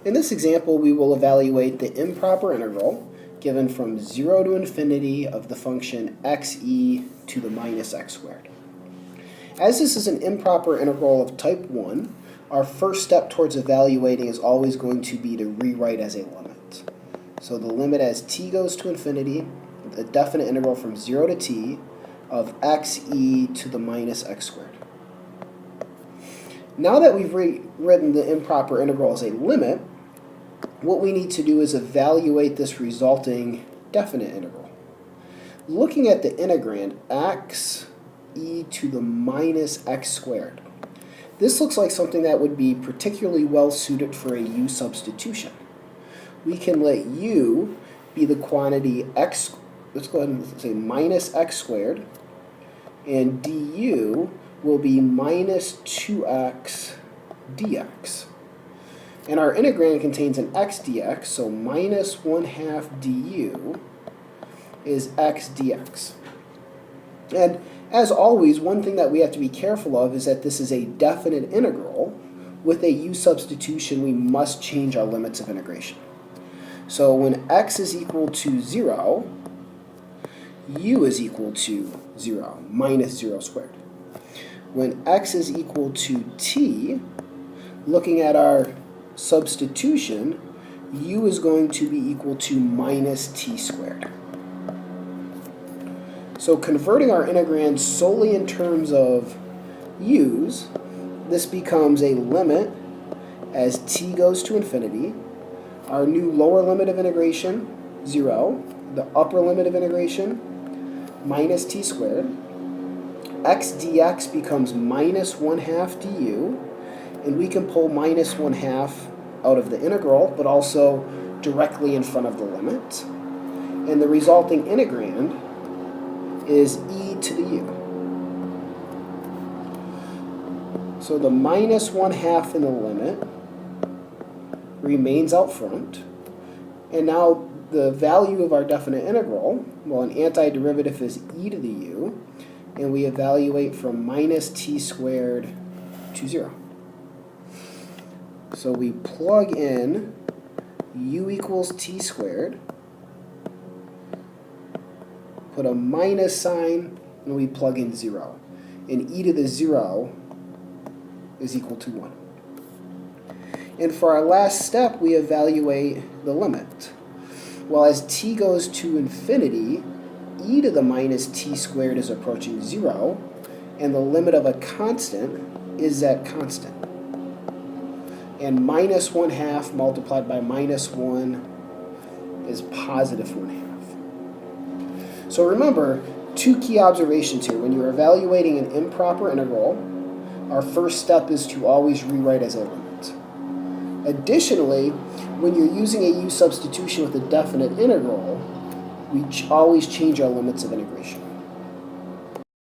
In this example, we will evaluate the improper integral given from 0 to infinity of the function xe to the minus x squared. As this is an improper integral of type 1, our first step towards evaluating is always going to be to rewrite as a limit. So the limit as t goes to infinity, the definite integral from 0 to t of xe to the minus x squared. Now that we've rewritten the improper integral as a limit, what we need to do is evaluate this resulting definite integral. Looking at the integrand x e to the minus x squared, this looks like something that would be particularly well suited for a u substitution. We can let u be the quantity x, let's go ahead and say minus x squared, and du will be minus 2x dx. And our integrand contains an x dx, so minus 1/2 du is x dx. And as always, one thing that we have to be careful of is that this is a definite integral. With a u substitution, we must change our limits of integration. So when x is equal to 0, u is equal to 0, minus 0 squared. When x is equal to t, looking at our substitution, u is going to be equal to minus t squared. So converting our integrand solely in terms of u's, this becomes a limit as t goes to infinity. Our new lower limit of integration, 0. The upper limit of integration, minus t squared. X dx becomes minus 1/2 du, and we can pull minus 1/2 out of the integral, but also directly in front of the limit. And the resulting integrand is e to the u. So the minus 1/2 in the limit remains out front. And now the value of our definite integral, well, an antiderivative is e to the u, and we evaluate from minus t squared to 0. So we plug in u equals t squared, put a minus sign, and we plug in 0. And e to the 0 is equal to 1. And for our last step, we evaluate the limit. Well, as t goes to infinity, e to the minus t squared is approaching 0, and the limit of a constant is that constant. And minus 1/2 multiplied by minus 1 is positive 1/2. So remember, two key observations here. When you're evaluating an improper integral, our first step is to always rewrite as a limit. Additionally, when you're using a u substitution with a definite integral, we always change our limits of integration.